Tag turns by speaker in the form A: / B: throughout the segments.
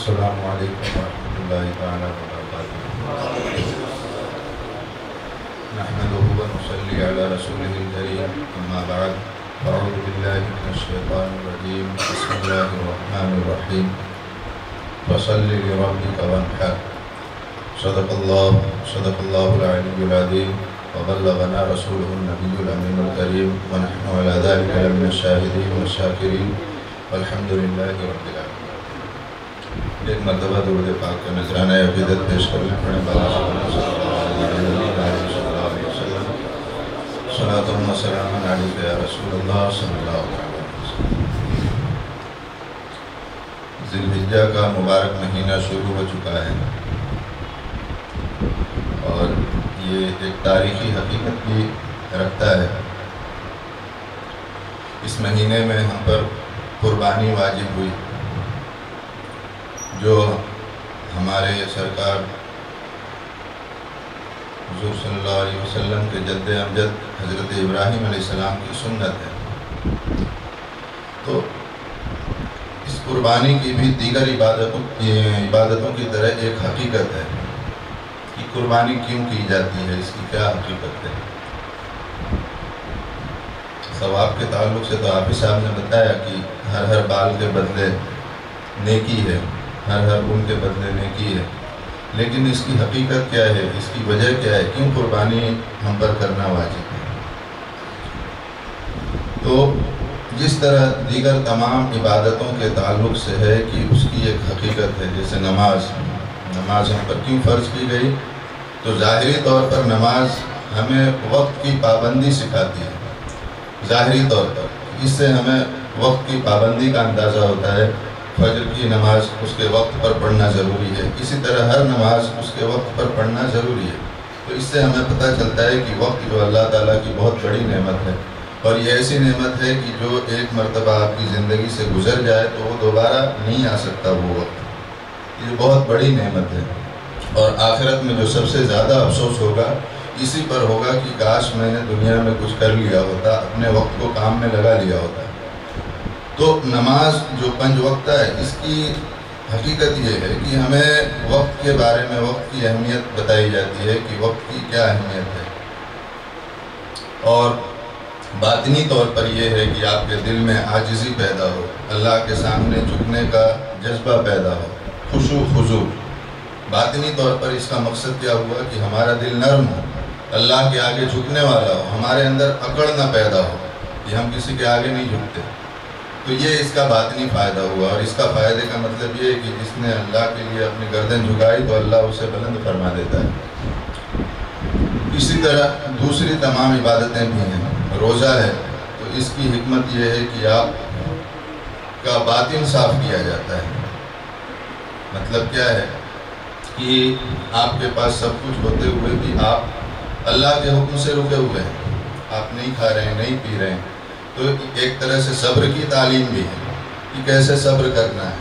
A: السلام علیکم ورحمۃ اللہ تعالیٰ وبرکاتہ۔ نحمده ونصلي على رسوله الكريم، اما بعد، اعوذ باللہ من الشیطان الرجیم، بسم اللہ الرحمن الرحیم، فصل لربک وانحر، صدق اللہ العلی العظیم، وبلغنا رسوله النبی الامین الکریم، ونحن على ذلك لمن الشاہدین والشاکرین، والحمد للہ رب العالمین۔ ایک مرتبہ درود پاک کا نذرانہ عقیدت پیش کر لیں۔ پڑھیں بالا صلی اللہ علیہ وسلم، صلاۃ و سلام علیک یا رسول اللہ صلی اللہ علیہ وسلم۔ ذی الحجہ کا مبارک مہینہ شروع ہو چکا ہے، اور یہ ایک تاریخی حقیقت بھی رکھتا ہے۔ اس مہینے میں ہم پر قربانی واجب ہوئی، جو ہمارے سرکار حضور صلی اللہ علیہ وسلم کے جد امجد حضرت ابراہیم علیہ السلام کی سنت ہے۔ تو اس قربانی کی بھی دیگر عبادتوں کی طرح ایک حقیقت ہے کہ قربانی کیوں کی جاتی ہے، اس کی کیا حقیقت ہے۔ ثواب کے تعلق سے تو حافظ صاحب نے بتایا کہ ہر بال کے بدلے نیکی ہے، ہر اون کے بدلے نیکی ہے، لیکن اس کی حقیقت کیا ہے، اس کی وجہ کیا ہے، کیوں قربانی ہم پر کرنا واجب ہے۔ تو جس طرح دیگر تمام عبادتوں کے تعلق سے ہے کہ اس کی ایک حقیقت ہے، جیسے نماز ہم پر کیوں فرض کی گئی، تو ظاہری طور پر نماز ہمیں وقت کی پابندی سکھاتی ہے۔ ظاہری طور پر اس سے ہمیں وقت کی پابندی کا اندازہ ہوتا ہے۔ فجر کی نماز اس کے وقت پر پڑھنا ضروری ہے، اسی طرح ہر نماز اس کے وقت پر پڑھنا ضروری ہے۔ تو اس سے ہمیں پتہ چلتا ہے کہ وقت جو اللہ تعالیٰ کی بہت بڑی نعمت ہے، اور یہ ایسی نعمت ہے کہ جو ایک مرتبہ آپ کی زندگی سے گزر جائے تو وہ دوبارہ نہیں آ سکتا وہ وقت۔ یہ بہت بڑی نعمت ہے، اور آخرت میں جو سب سے زیادہ افسوس ہوگا اسی پر ہوگا کہ کاش میں نے دنیا میں کچھ کر لیا ہوتا، اپنے وقت کو کام میں لگا لیا ہوتا۔ تو نماز جو 5 وقتہ ہے، اس کی حقیقت یہ ہے کہ ہمیں وقت کے بارے میں وقت کی اہمیت بتائی جاتی ہے کہ وقت کی کیا اہمیت ہے، اور باطنی طور پر یہ ہے کہ آپ کے دل میں عاجزی پیدا ہو، اللہ کے سامنے جھکنے کا جذبہ پیدا ہو، خشوع خضوع۔ باطنی طور پر اس کا مقصد کیا ہوا کہ ہمارا دل نرم ہو، اللہ کے آگے جھکنے والا ہو، ہمارے اندر اکڑ نہ پیدا ہو کہ ہم کسی کے آگے نہیں جھکتے۔ تو یہ اس کا باطنی فائدہ ہوا، اور اس کا فائدے کا مطلب یہ ہے کہ جس نے اللہ کے لیے اپنی گردن جھکائی تو اللہ اسے بلند فرما دیتا ہے۔ اسی طرح دوسری تمام عبادتیں بھی ہیں۔ روزہ ہے تو اس کی حکمت یہ ہے کہ آپ کا باطن صاف کیا جاتا ہے۔ مطلب کیا ہے کہ آپ کے پاس سب کچھ ہوتے ہوئے بھی آپ اللہ کے حکم سے رکے ہوئے ہیں، آپ نہیں کھا رہے ہیں، نہیں پی رہے ہیں۔ تو ایک طرح سے صبر کی تعلیم بھی ہے کہ کیسے صبر کرنا ہے،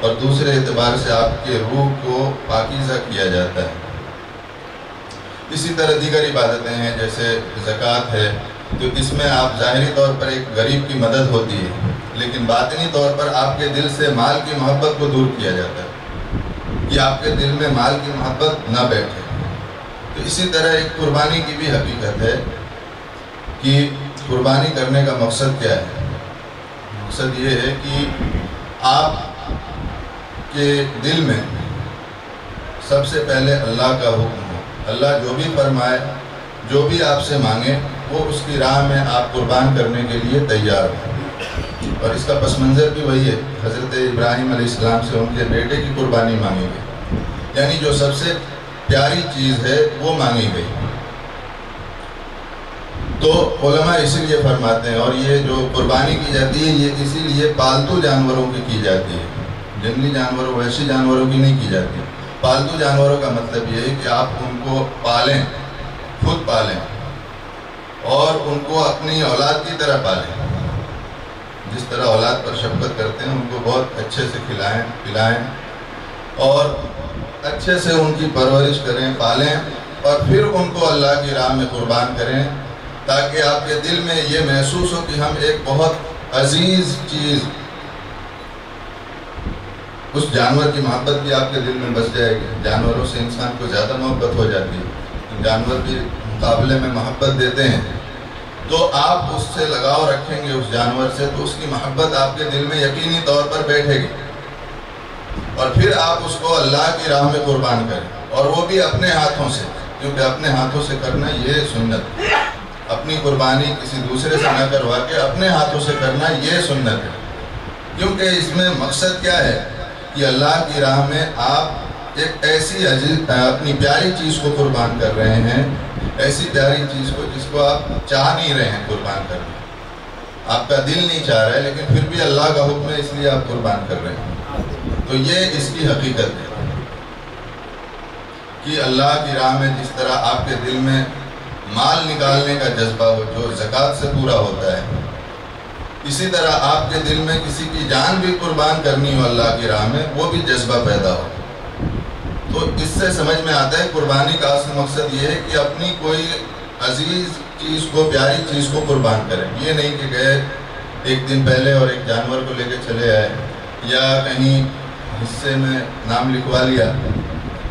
A: اور دوسرے اعتبار سے آپ کے روح کو پاکیزہ کیا جاتا ہے۔ اسی طرح دیگر عبادتیں ہیں، جیسے زکوٰۃ ہے، تو اس میں آپ ظاہری طور پر ایک غریب کی مدد ہوتی ہے، لیکن باطنی طور پر آپ کے دل سے مال کی محبت کو دور کیا جاتا ہے کہ آپ کے دل میں مال کی محبت نہ بیٹھے۔ تو اسی طرح ایک قربانی کی بھی حقیقت ہے کہ قربانی کرنے کا مقصد کیا ہے۔ مقصد یہ ہے کہ آپ کے دل میں سب سے پہلے اللہ کا حکم ہو، اللہ جو بھی فرمائے، جو بھی آپ سے مانگے، وہ اس کی راہ میں آپ قربان کرنے کے لیے تیار ہوں۔ اور اس کا پس منظر بھی وہی ہے، حضرت ابراہیم علیہ السلام سے ان کے بیٹے کی قربانی مانگی گئی، یعنی جو سب سے پیاری چیز ہے وہ مانگی گئی۔ تو علماء اسی لیے فرماتے ہیں، اور یہ جو قربانی کی جاتی ہے یہ اسی لیے پالتو جانوروں کی جاتی ہے، جنگلی جانوروں وحشی جانوروں کی نہیں کی جاتی۔ پالتو جانوروں کا مطلب یہ ہے کہ آپ ان کو پالیں، خود پالیں، اور ان کو اپنی اولاد کی طرح پالیں۔ جس طرح اولاد پر شفقت کرتے ہیں ان کو بہت اچھے سے کھلائیں پلائیں، اور اچھے سے ان کی پرورش کریں، پالیں، اور پھر ان کو اللہ کی راہ میں قربان کریں، تاکہ آپ کے دل میں یہ محسوس ہو کہ ہم ایک بہت عزیز چیز اس جانور کی محبت بھی آپ کے دل میں بس جائے گی. جانوروں سے انسان کو زیادہ محبت ہو جاتی ہے، جانور بھی مقابلے میں محبت دیتے ہیں. تو آپ اس سے لگاؤ رکھیں گے اس جانور سے، تو اس کی محبت آپ کے دل میں یقینی طور پر بیٹھے گی، اور پھر آپ اس کو اللہ کی راہ میں قربان کریں، اور وہ بھی اپنے ہاتھوں سے، کیونکہ اپنے ہاتھوں سے کرنا یہ سنت ہے. اپنی قربانی کسی دوسرے سے نہ کروا کے اپنے ہاتھوں سے کرنا یہ سنت ہے. کیونکہ اس میں مقصد کیا ہے کہ اللہ کی راہ میں آپ ایک ایسی عزیز اپنی پیاری چیز کو قربان کر رہے ہیں، ایسی پیاری چیز کو جس کو آپ چاہ نہیں رہے ہیں قربان کرنا، آپ کا دل نہیں چاہ رہا ہے، لیکن پھر بھی اللہ کا حکم ہے اس لیے آپ قربان کر رہے ہیں. تو یہ اس کی حقیقت ہے کہ اللہ کی راہ میں جس طرح آپ کے دل میں مال نکالنے کا جذبہ ہو جو زکوٰۃ سے پورا ہوتا ہے، اسی طرح آپ کے دل میں کسی کی جان بھی قربان کرنی ہو اللہ کی راہ میں، وہ بھی جذبہ پیدا ہو. تو اس سے سمجھ میں آتا ہے قربانی کا اصل مقصد یہ ہے کہ اپنی کوئی عزیز چیز کو، پیاری چیز کو قربان کریں. یہ نہیں کہ گئے ایک دن پہلے اور ایک جانور کو لے کے چلے آئے، یا کہیں حصے میں نام لکھوا لیا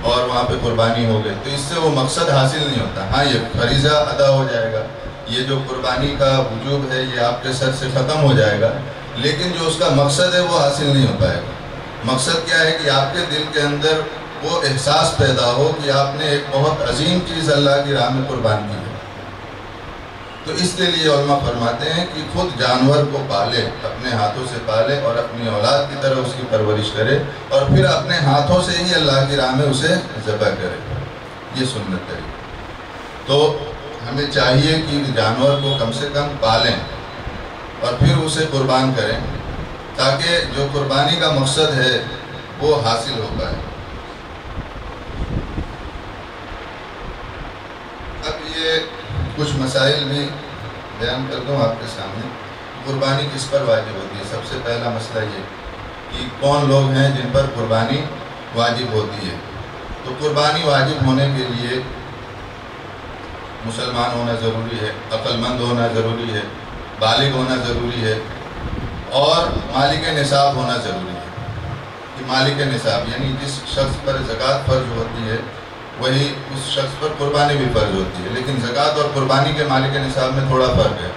A: اور وہاں پہ قربانی ہو گئی، تو اس سے وہ مقصد حاصل نہیں ہوتا. ہاں، یہ فریضہ ادا ہو جائے گا، یہ جو قربانی کا وجوب ہے یہ آپ کے سر سے ختم ہو جائے گا، لیکن جو اس کا مقصد ہے وہ حاصل نہیں ہو پائے گا. مقصد کیا ہے کہ آپ کے دل کے اندر وہ احساس پیدا ہو کہ آپ نے ایک بہت عظیم چیز اللہ کی راہ میں قربان کی ہے. تو اس کے لیے علماء فرماتے ہیں کہ خود جانور کو پالے، اپنے ہاتھوں سے پالے اور اپنی اولاد کی طرح اس کی پرورش کرے، اور پھر اپنے ہاتھوں سے ہی اللہ کی راہ میں اسے ذبح کرے. یہ سنت ہے. تو ہمیں چاہیے کہ جانور کو کم سے کم پالیں اور پھر اسے قربان کریں، تاکہ جو قربانی کا مقصد ہے وہ حاصل ہو پائے. اب یہ کچھ مسائل بھی بیان کر دوں آپ کے سامنے. قربانی کس پر واجب ہوتی ہے؟ سب سے پہلا مسئلہ یہ کہ کون لوگ ہیں جن پر قربانی واجب ہوتی ہے. تو قربانی واجب ہونے کے لیے مسلمان ہونا ضروری ہے، عقل مند ہونا ضروری ہے، بالغ ہونا ضروری ہے، اور مالک نصاب ہونا ضروری ہے. کہ مالک نصاب یعنی جس شخص پر زکوٰۃ فرض ہوتی ہے وہی اس شخص پر قربانی بھی فرض ہوتی ہے. لیکن زکوٰۃ اور قربانی کے مالک نصاب میں تھوڑا فرق ہے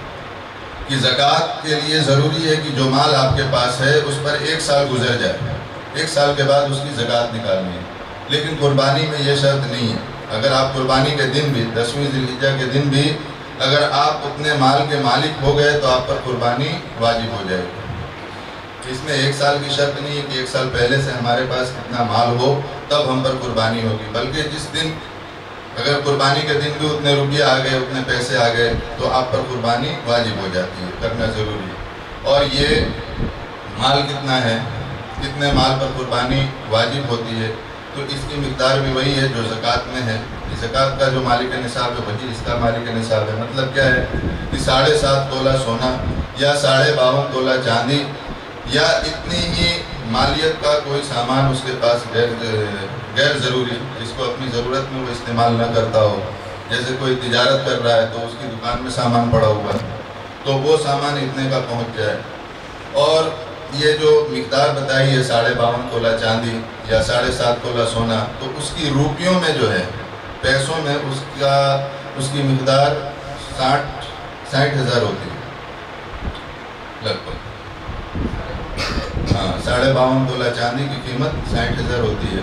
A: کہ زکوٰۃ کے لیے ضروری ہے کہ جو مال آپ کے پاس ہے اس پر 1 سال گزر جائے، 1 سال کے بعد اس کی زکوٰۃ نکالنی ہے. لیکن قربانی میں یہ شرط نہیں ہے. اگر آپ قربانی کے دن بھی 10ویں ذی الحجہ کے دن بھی اگر آپ اتنے مال کے مالک ہو گئے تو آپ پر قربانی واجب ہو جائے گی. اس میں 1 سال کی شرط نہیں ہے کہ 1 سال پہلے سے ہمارے پاس اتنا مال ہو تب ہم پر قربانی ہوگی، بلکہ جس دن اگر قربانی کے دن بھی اتنے روپیے آ گئے، اتنے پیسے آ گئے تو آپ پر قربانی واجب ہو جاتی ہے، کرنا ضروری ہے. اور یہ مال کتنا ہے، کتنے مال پر قربانی واجب ہوتی ہے، تو اس کی مقدار بھی وہی ہے جو زکوٰۃ میں ہے. زکوٰۃ کا جو مالک نصاب ہے وہی اس کا مالک نصاب ہے. مطلب کیا ہے کہ 7.5 تولہ سونا یا 52.5 تولہ چاندی یا اتنی ہی مالیت کا کوئی سامان اس کے پاس غیر ضروری، جس کو اپنی ضرورت میں وہ استعمال نہ کرتا ہو. جیسے کوئی تجارت کر رہا ہے تو اس کی دکان میں سامان پڑا ہوا ہے تو وہ سامان اتنے کا پہنچ جائے. اور یہ جو مقدار بتائی ہے 52.5 تولہ چاندی یا 7.5 تولہ سونا، تو اس کی روپیوں میں جو ہے، پیسوں میں اس کی مقدار 60,000 ہوتی ہے لگ بھگ. ہاں، 52.5 تولہ چاندی کی قیمت 60,000 ہوتی ہے.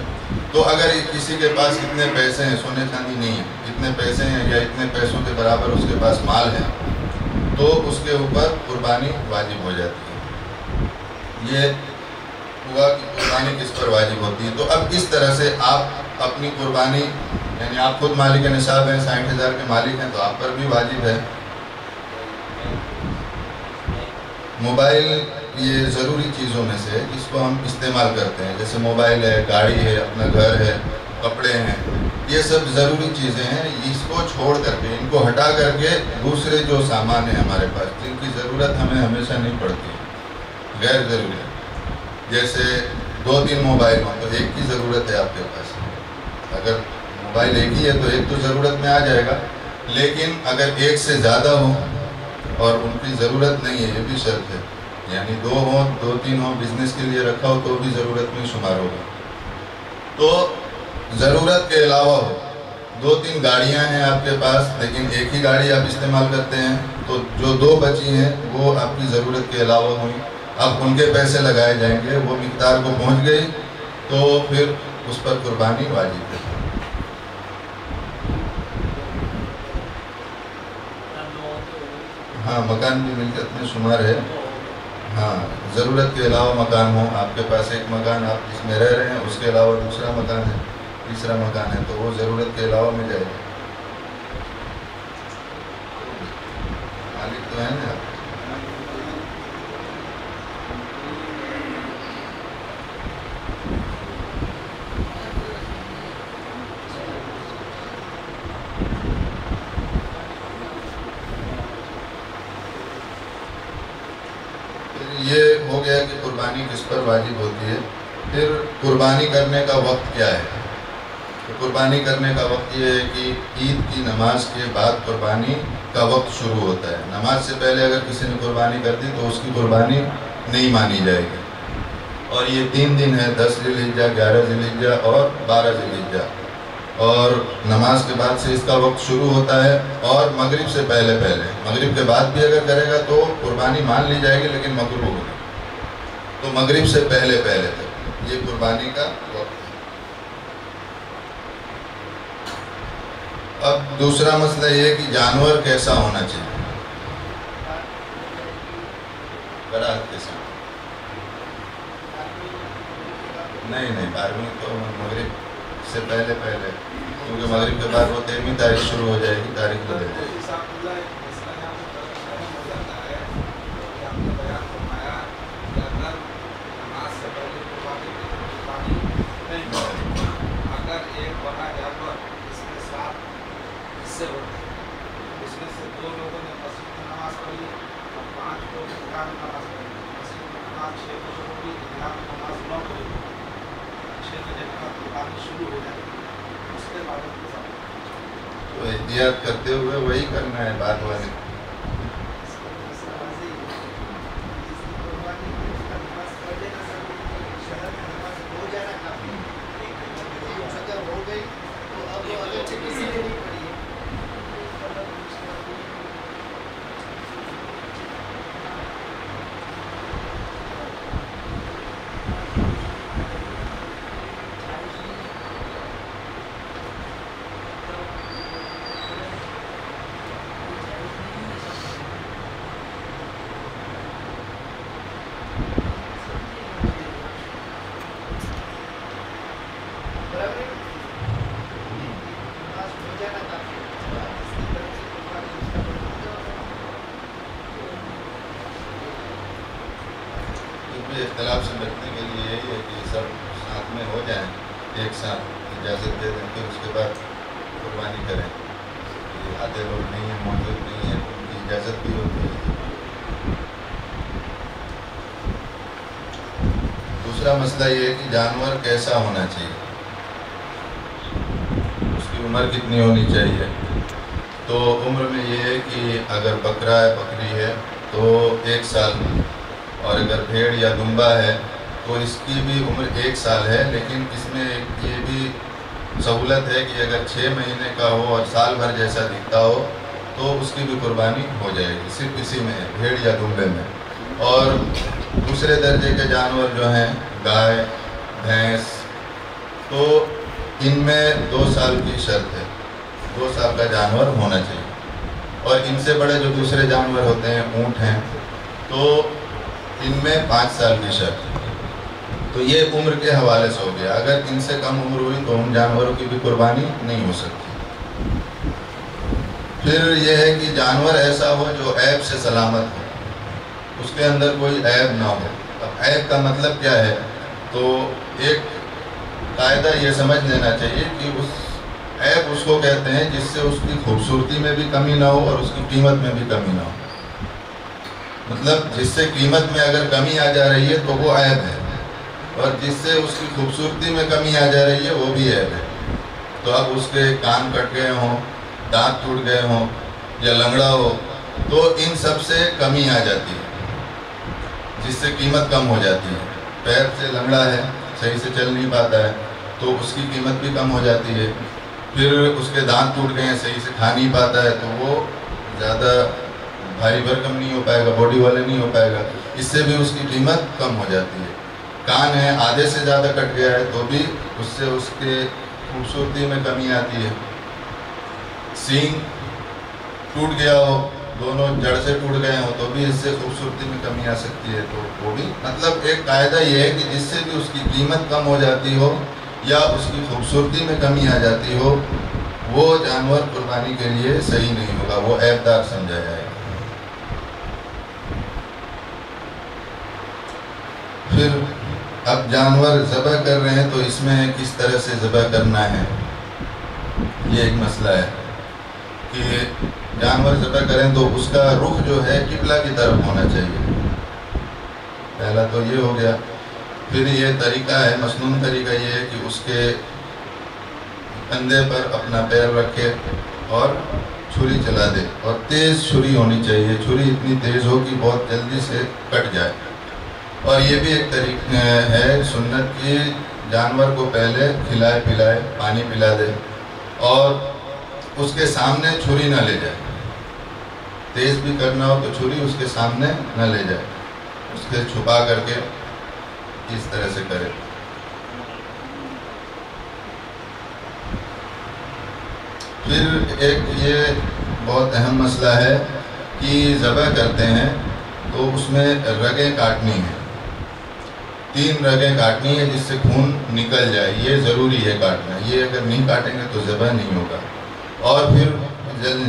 A: تو اگر کسی کے پاس اتنے پیسے ہیں، سونے چاندی نہیں ہے، اتنے پیسے ہیں یا اتنے پیسوں کے برابر اس کے پاس مال ہے، تو اس کے اوپر قربانی واجب ہو جاتی ہے. یہ ہوا کہ قربانی کس پر واجب ہوتی ہے. تو اب اس طرح سے آپ اپنی قربانی، یعنی آپ خود مالک نصاب ہیں، 60,000 کے مالک ہیں، تو آپ پر بھی واجب ہے. موبائل یہ ضروری چیزوں میں سے جس کو ہم استعمال کرتے ہیں، جیسے موبائل ہے، گاڑی ہے، اپنا گھر ہے، کپڑے ہیں، یہ سب ضروری چیزیں ہیں. اس کو چھوڑ کر کے، ان کو ہٹا کر کے دوسرے جو سامان ہیں ہمارے پاس جن کی ضرورت ہمیں ہمیشہ نہیں پڑتی، غیر ضروری ہے، جیسے 2-3 موبائل ہوں تو ایک کی ضرورت ہے آپ کے پاس. اگر موبائل ایک ہی ہے تو ایک تو ضرورت میں آ جائے گا، لیکن اگر ایک سے زیادہ ہوں اور ان کی ضرورت نہیں ہے، یہ بھی شرط ہے، یعنی 2 ہوں 2-3 ہوں بزنس کے لیے رکھا ہو تو بھی ضرورت میں شمار ہوگا. تو ضرورت کے علاوہ ہو 2-3 گاڑیاں ہیں آپ کے پاس لیکن ایک ہی گاڑی آپ استعمال کرتے ہیں تو جو 2 بچی ہیں وہ آپ کی ضرورت کے علاوہ ہوئی. اب ان کے پیسے لگائے جائیں گے, وہ مقدار کو پہنچ گئی تو پھر اس پر قربانی واجب ہے. ہاں مکان بھی ملکیت میں شمار ہے. ہاں ضرورت کے علاوہ مکان ہو, آپ کے پاس ایک مکان آپ جس میں رہ رہے ہیں اس کے علاوہ دوسرا مکان ہے, تیسرا مکان ہے تو وہ ضرورت کے علاوہ میں جائے گا. مالک تو ہے نا. یہ ہو گیا کہ قربانی کس پر واجب ہوتی ہے. پھر قربانی کرنے کا وقت کیا ہے؟ تو قربانی کرنے کا وقت یہ ہے کہ عید کی نماز کے بعد قربانی کا وقت شروع ہوتا ہے. نماز سے پہلے اگر کسی نے قربانی کر دی تو اس کی قربانی نہیں مانی جائے گی. اور یہ 3 دن ہے, 10 ذی الحجہ, 11 ذی الحجہ اور 12 ذی الحجہ. اور نماز کے بعد سے اس کا وقت شروع ہوتا ہے اور مغرب سے پہلے مغرب کے بعد بھی اگر کرے گا تو قربانی مان لی جائے گی لیکن مکروہ ہوگی. تو مغرب سے پہلے تک یہ قربانی کا وقت ہے. اب دوسرا مسئلہ یہ ہے کہ جانور کیسا ہونا چاہیے. برات کے ساتھ نہیں فارمنگ تو مغرب سے پہلے کیونکہ مغرب کے بعد وہ 13ویں تاریخ شروع ہو جائے گی, تاریخ بدل جائے گی. تو احتیاط کرتے ہوئے وہی کرنا ہے بات والے. اختلاف سے بچنے کے لیے یہی ہے کہ سب ساتھ میں ہو جائیں, ایک ساتھ اجازت دے دیں پھر اس کے بعد قربانی کریں. آدھے لوگ نہیں ہیں, موجود نہیں ہیں, ان کی اجازت بھی ہوتی ہے. دوسرا مسئلہ یہ ہے کہ جانور کیسا ہونا چاہیے, اس کی عمر کتنی ہونی چاہیے. تو عمر میں یہ ہے کہ اگر بکرا ہے بکری ہے تو 1 سال, اور اگر بھیڑ یا دمبا ہے تو اس کی بھی عمر 1 سال ہے. لیکن اس میں یہ بھی سہولت ہے کہ اگر 6 مہینے کا ہو اور سال بھر جیسا دکھتا ہو تو اس کی بھی قربانی ہو جائے گی. صرف اسی میں ہے, بھیڑ یا دمبے میں. اور دوسرے درجے کے جانور جو ہیں گائے بھینس, تو ان میں 2 سال کی شرط ہے, 2 سال کا جانور ہونا چاہیے. اور ان سے بڑے جو دوسرے جانور ہوتے ہیں اونٹ ہیں تو ان میں 5 سال کی شرط. تو یہ عمر کے حوالے سے ہو گیا. اگر ان سے کم عمر ہوئی تو ان جانوروں کی بھی قربانی نہیں ہو سکتی. پھر یہ ہے کہ جانور ایسا ہو جو عیب سے سلامت ہو, اس کے اندر کوئی عیب نہ ہو. اب عیب کا مطلب کیا ہے, تو ایک قاعدہ یہ سمجھ لینا چاہیے کہ عیب اس کو کہتے ہیں جس سے اس کی خوبصورتی میں بھی کمی نہ ہو اور اس کی قیمت میں بھی کمی نہ ہو. مطلب جس سے قیمت میں اگر کمی آ جا رہی ہے تو وہ عیب ہے, اور جس سے اس کی خوبصورتی میں کمی آ جا رہی ہے وہ بھی عیب ہے. تو اب اس کے کان کٹ گئے ہوں, دانت ٹوٹ گئے ہوں یا لنگڑا ہو تو ان سب سے کمی آ جاتی ہے. جس سے قیمت کم ہو جاتی ہے. پیر سے لنگڑا ہے، صحیح سے چل نہیں پاتا ہے تو اس کی قیمت بھی کم ہو جاتی ہے. پھر اس کے دانت ٹوٹ گئے ہیں، صحیح سے کھا نہیں پاتا ہے تو وہ زیادہ بھاری بھرکم نہیں ہو پائے گا، باڈی والے نہیں ہو پائے گا، اس سے بھی اس کی قیمت کم ہو جاتی ہے. کان ہے، آدھے سے زیادہ کٹ گیا ہے تو بھی اس سے اس کے خوبصورتی میں کمی آتی ہے. سینگ ٹوٹ گیا ہو، دونوں جڑ سے ٹوٹ گئے ہوں تو بھی اس سے خوبصورتی میں کمی آ سکتی ہے. تو وہ بھی مطلب ایک قاعدہ یہ ہے کہ جس سے بھی اس کی قیمت کم ہو جاتی ہو یا اس کی خوبصورتی میں کمی آ جاتی ہو، وہ جانور قربانی کے لیے صحیح نہیں ہوگا، وہ عیب دار سمجھا جائے گا. پھر اب جانور ذبح کر رہے ہیں تو اس میں کس طرح سے ذبح کرنا ہے، یہ ایک مسئلہ ہے کہ جانور ذبح کریں تو اس کا رخ جو ہے قبلہ کی طرف ہونا چاہیے. پہلا تو یہ ہو گیا. پھر یہ طریقہ ہے، مسنون طریقہ یہ ہے کہ اس کے کندھے پر اپنا پیر رکھے اور چھری چلا دے، اور تیز چھری ہونی چاہیے. چھری اتنی تیز ہو کہ بہت جلدی سے کٹ جائے. اور یہ بھی ایک طریقہ ہے سنت کی، جانور کو پہلے کھلائے پلائے، پانی پلا دے اور اس کے سامنے چھری نہ لے جائے. تیز بھی کرنا ہو تو چھری اس کے سامنے نہ لے جائے، اس کے چھپا کر کے اس طرح سے کرے. پھر ایک یہ بہت اہم مسئلہ ہے کہ ذبح کرتے ہیں تو اس میں رگیں کاٹنی ہیں. 3 رگیں کاٹنی ہے جس سے خون نکل جائے، یہ ضروری ہے کاٹنا. یہ اگر نہیں کاٹیں گے تو ذبح نہیں ہوگا. اور پھر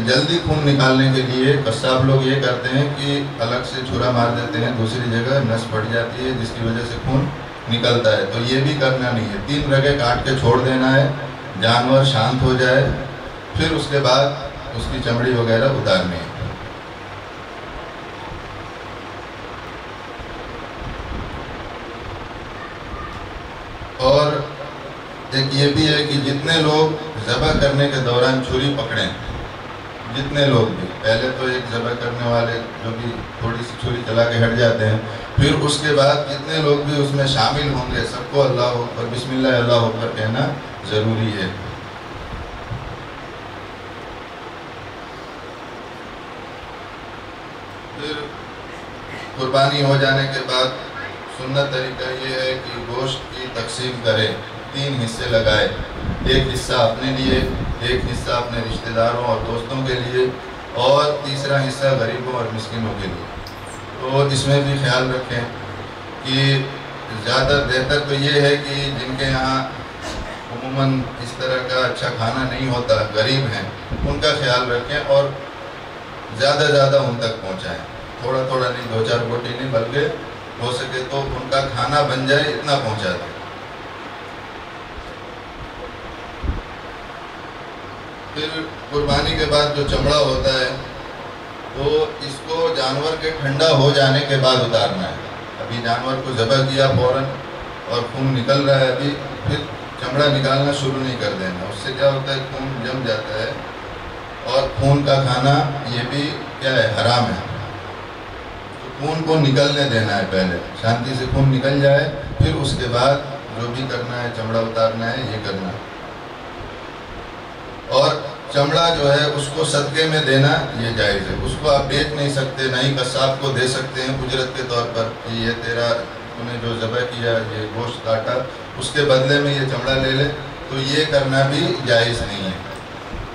A: جلدی خون نکالنے کے لیے قصاب لوگ یہ کرتے ہیں کہ الگ سے چھرا مار دیتے ہیں دوسری جگہ، نس پھٹ جاتی ہے جس کی وجہ سے خون نکلتا ہے. تو یہ بھی کرنا نہیں ہے. 3 رگیں کاٹ کے چھوڑ دینا ہے، جانور شانت ہو جائے، پھر اس کے بعد اس کی چمڑی وغیرہ اتارنی ہے. اور ایک یہ بھی ہے کہ جتنے لوگ ذبح کرنے کے دوران چھری پکڑیں، جتنے لوگ بھی، پہلے تو ایک ذبح کرنے والے جو بھی تھوڑی سی چھری چلا کے ہٹ جاتے ہیں، پھر اس کے بعد جتنے لوگ بھی اس میں شامل ہوں گے سب کو اللہ اکبر، بسم اللہ اللہ اکبر کہنا ضروری ہے. پھر قربانی ہو جانے کے بعد سنت طریقہ یہ ہے کہ گوشت کی تقسیم کرے، 3 حصے لگائے. ایک حصہ اپنے لیے، ایک حصہ اپنے رشتہ داروں اور دوستوں کے لیے، اور تیسرا حصہ غریبوں اور مسکینوں کے لیے. تو اس میں بھی خیال رکھیں کہ زیادہ بہتر تو یہ ہے کہ جن کے یہاں عموماً اس طرح کا اچھا کھانا نہیں ہوتا، غریب ہیں، ان کا خیال رکھیں اور زیادہ زیادہ ان تک پہنچائیں. تھوڑا تھوڑا نہیں، 2-4 روٹی نہیں، بلکہ ہو سکے تو ان کا کھانا بن جائے اتنا پہنچا دیں. پھر قربانی کے بعد جو چمڑا ہوتا ہے تو اس کو جانور کے ٹھنڈا ہو جانے کے بعد اتارنا ہے. ابھی جانور کو ذبح کیا فوراً اور خون نکل رہا ہے ابھی، پھر چمڑا نکالنا شروع نہیں کر دینا. اس سے کیا ہوتا ہے، خون جم جاتا ہے، اور خون کا کھانا یہ بھی کیا ہے، حرام ہے. تو خون کو نکلنے دینا ہے، پہلے شانتی سے خون نکل جائے، پھر اس کے بعد جو بھی کرنا ہے، چمڑا اتارنا ہے، یہ کرنا ہے. اور چمڑا جو ہے اس کو صدقے میں دینا یہ جائز ہے. اس کو آپ بیچ نہیں سکتے، نہ ہی قصاب کو دے سکتے ہیں اجرت کے طور پر کہ یہ تیرا نے جو ذبح کیا، یہ گوشت کاٹا، اس کے بدلے میں یہ چمڑا لے لے. تو یہ کرنا بھی جائز نہیں ہے.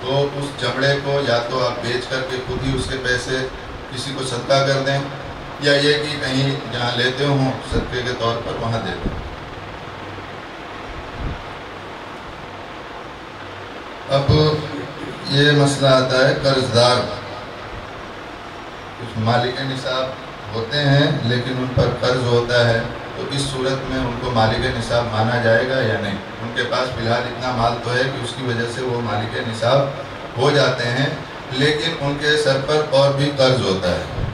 A: تو اس چمڑے کو یا تو آپ بیچ کر کے خود ہی اس کے پیسے کسی کو صدقہ کر دیں، یا یہ کہ کہیں جہاں لیتے ہوں صدقے کے طور پر وہاں دے دیں. اب یہ مسئلہ آتا ہے قرض دار. کچھ مالک نصاب ہوتے ہیں لیکن ان پر قرض ہوتا ہے، تو اس صورت میں ان کو مالک نصاب مانا جائے گا یا نہیں؟ ان کے پاس فی الحال اتنا مال تو ہے کہ اس کی وجہ سے وہ مالک نصاب ہو جاتے ہیں، لیکن ان کے سر پر اور بھی قرض ہوتا ہے.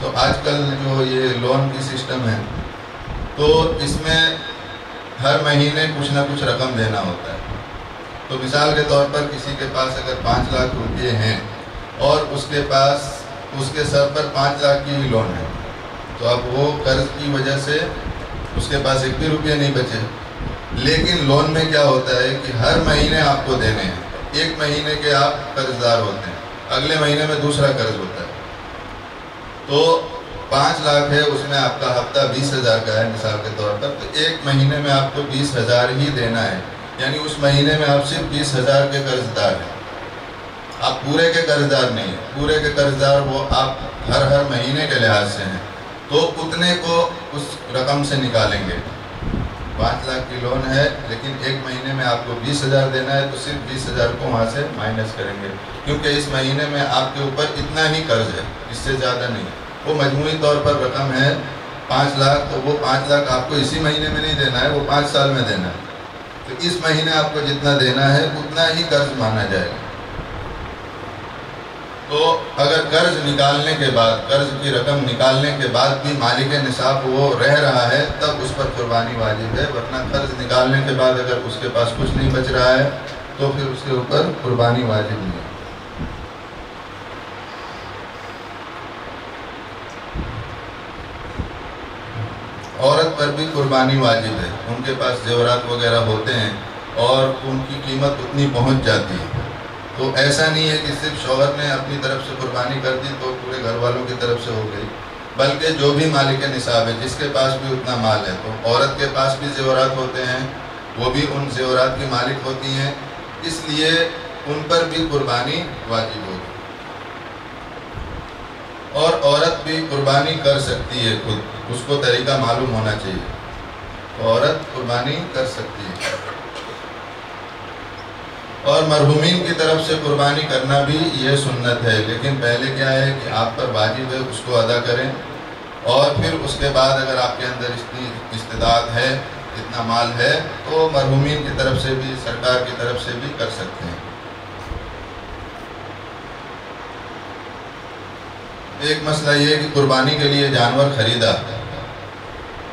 A: تو آج کل جو یہ لون کی سسٹم ہے تو اس میں ہر مہینے کچھ نہ کچھ رقم دینا ہوتا ہے. تو مثال کے طور پر کسی کے پاس اگر 5 لاکھ روپے ہیں اور اس کے پاس اس کے سر پر 5 لاکھ کی ہی لون ہے، تو اب وہ قرض کی وجہ سے اس کے پاس ایک بھی روپیہ نہیں بچے. لیکن لون میں کیا ہوتا ہے کہ ہر مہینے آپ کو دینے ہیں. ایک مہینے کے آپ قرض دار ہوتے ہیں, اگلے مہینے میں دوسرا قرض ہوتا ہے. تو 5 لاکھ ہے, اس میں آپ کا ہفتہ 20,000 کا ہے مثال کے طور پر, تو ایک مہینے میں آپ کو 20,000 ہی دینا ہے. یعنی اس مہینے میں آپ صرف 20,000 کے قرض دار ہیں, آپ پورے کے قرض دار نہیں ہیں. پورے کے قرض دار وہ آپ ہر مہینے کے لحاظ سے ہیں, تو اتنے کو اس رقم سے نکالیں گے. 5 لاکھ کی لون ہے لیکن ایک مہینے میں آپ کو 20,000 دینا ہے, تو صرف 20,000 کو وہاں سے مائنس کریں گے, کیونکہ اس مہینے میں آپ کے اوپر اتنا ہی قرض ہے, اس سے زیادہ نہیں. وہ مجموعی طور پر رقم ہے 5 لاکھ, تو وہ 5 لاکھ آپ کو اسی مہینے میں نہیں دینا ہے, وہ 5 سال میں دینا ہے. تو اس مہینے آپ کو جتنا دینا ہے اتنا ہی قرض مانا جائے گا. تو اگر قرض نکالنے کے بعد, قرض کی رقم نکالنے کے بعد بھی مالک نصاب وہ رہ رہا ہے, تب اس پر قربانی واجب ہے. ورنہ قرض نکالنے کے بعد اگر اس کے پاس کچھ نہیں بچ رہا ہے تو پھر اس کے اوپر قربانی واجب نہیں ہے. عورت پر بھی قربانی واجب ہے. ان کے پاس زیورات وغیرہ ہوتے ہیں اور ان کی قیمت اتنی پہنچ جاتی ہے, تو ایسا نہیں ہے کہ صرف شوہر نے اپنی طرف سے قربانی کر دی تو پورے گھر والوں کی طرف سے ہو گئی, بلکہ جو بھی مالک نصاب ہے, جس کے پاس بھی اتنا مال ہے, تو عورت کے پاس بھی زیورات ہوتے ہیں, وہ بھی ان زیورات کی مالک ہوتی ہیں, اس لیے ان پر بھی قربانی واجب ہوگی. اور عورت بھی قربانی کر سکتی ہے خود, اس کو طریقہ معلوم ہونا چاہیے. عورت قربانی کر سکتی ہے. اور مرحومین کی طرف سے قربانی کرنا بھی یہ سنت ہے, لیکن پہلے کیا ہے کہ آپ پر واجب ہے اس کو ادا کریں, اور پھر اس کے بعد اگر آپ کے اندر اتنی استطاعت ہے, اتنا مال ہے, تو مرحومین کی طرف سے بھی, سرکار کی طرف سے بھی کر سکتے ہیں. ایک مسئلہ یہ ہے کہ قربانی کے لیے جانور خریدا,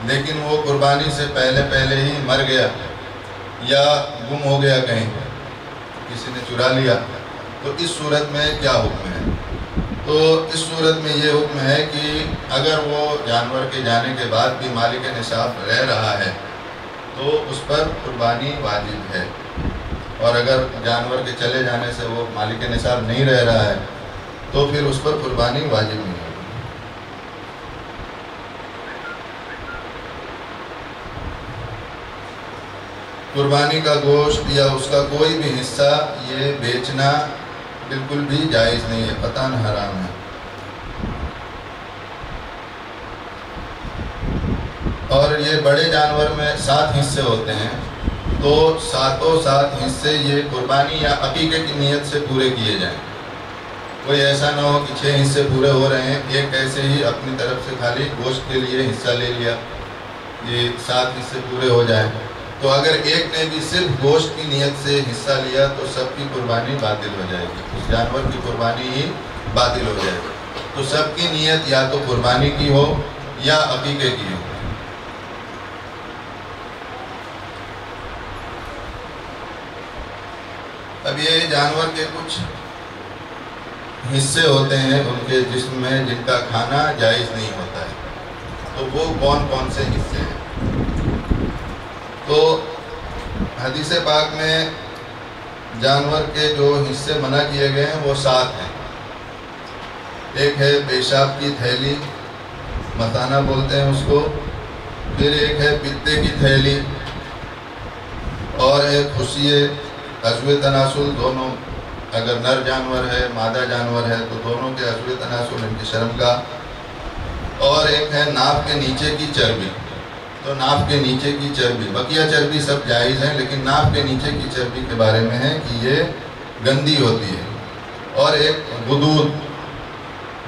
A: لیکن وہ قربانی سے پہلے ہی مر گیا یا گم ہو گیا, کہیں کسی نے چرا لیا, تو اس صورت میں کیا حکم ہے؟ تو اس صورت میں یہ حکم ہے کہ اگر وہ جانور کے جانے کے بعد بھی مالک نصاب رہ رہا ہے تو اس پر قربانی واجب ہے, اور اگر جانور کے چلے جانے سے وہ مالک نصاب نہیں رہ رہا ہے تو پھر اس پر قربانی واجب نہیں ہے. قربانی کا گوشت یا اس کا کوئی بھی حصہ یہ بیچنا بالکل بھی جائز نہیں ہے, قطعاً حرام ہے. اور یہ بڑے جانور میں 7 حصے ہوتے ہیں, تو 7 حصے یہ قربانی یا عقیقے کی نیت سے پورے کیے جائیں. کوئی ایسا نہ ہو کہ 6 حصے پورے ہو رہے ہیں, ایک ایسے ہی اپنی طرف سے خالی گوشت کے لیے حصہ لے لیا, یہ 7 حصے پورے ہو جائیں. تو اگر ایک نے بھی صرف گوشت کی نیت سے حصہ لیا تو سب کی قربانی باطل ہو جائے گی, اس جانور کی قربانی ہی باطل ہو جائے گی. تو سب کی نیت یا تو قربانی کی ہو یا عقیقے کی ہو. اب یہ جانور کے کچھ حصے ہوتے ہیں ان کے جسم میں جن کا کھانا جائز نہیں ہوتا ہے, تو وہ کون سے حصے ہیں؟ تو حدیث پاک میں جانور کے جو حصے منع کیے گئے ہیں وہ 7 ہیں. ایک ہے پیشاب کی تھیلی, مثانہ بولتے ہیں اس کو, پھر ایک ہے پتے کی تھیلی, اور ایک خصیے, عضو تناسل, دونوں اگر نر جانور ہے مادہ جانور ہے تو دونوں کے عضو تناسل, ان کی شرم کا, اور ایک ہے ناف کے نیچے کی چربی. تو ناف کے نیچے کی چربی, بقیہ چربی سب جائز ہیں, لیکن ناف کے نیچے کی چربی کے بارے میں ہے کہ یہ گندی ہوتی ہے. اور ایک غدود,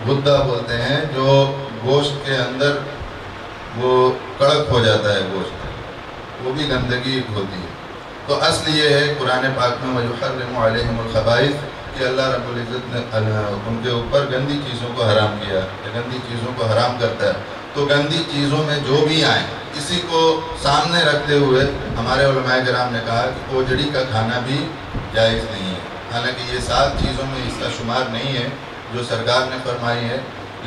A: غدہ بولتے ہیں, جو گوشت کے اندر وہ کڑک ہو جاتا ہے گوشت, وہ بھی گندگی ہوتی ہے. تو اصل یہ ہے قرآن پاک میں وَيُحَرِّمُ عَلَيْهِمُ الْخَبَائِثَ کہ اللہ رب العزت نے ان کے اوپر گندی چیزوں کو حرام کیا, گندی چیزوں کو حرام کرتا ہے. تو گندی چیزوں میں جو بھی آئیں, اسی کو سامنے رکھتے ہوئے ہمارے علماء کرام نے کہا کہ اوجڑی کا کھانا بھی جائز نہیں ہے. حالانکہ یہ 7 چیزوں میں اس کا شمار نہیں ہے جو سرکار نے فرمائی ہے,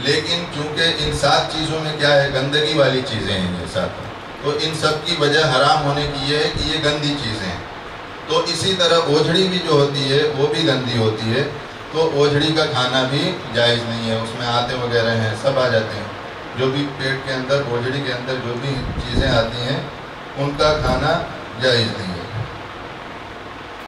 A: لیکن چونکہ ان 7 چیزوں میں کیا ہے، گندگی والی چیزیں ہیں یہ 7، تو ان سب کی وجہ حرام ہونے کی یہ ہے کہ یہ گندی چیزیں ہیں۔ تو اسی طرح اوجھڑی بھی جو ہوتی ہے وہ بھی گندی ہوتی ہے، تو اوجھڑی کا کھانا بھی جائز نہیں ہے، اس میں آتے وغیرہ ہیں، سب آ جاتے ہیں، جو بھی پیٹ کے اندر اوجھڑی کے اندر جو بھی چیزیں آتی ہیں ان کا کھانا جائز نہیں ہے۔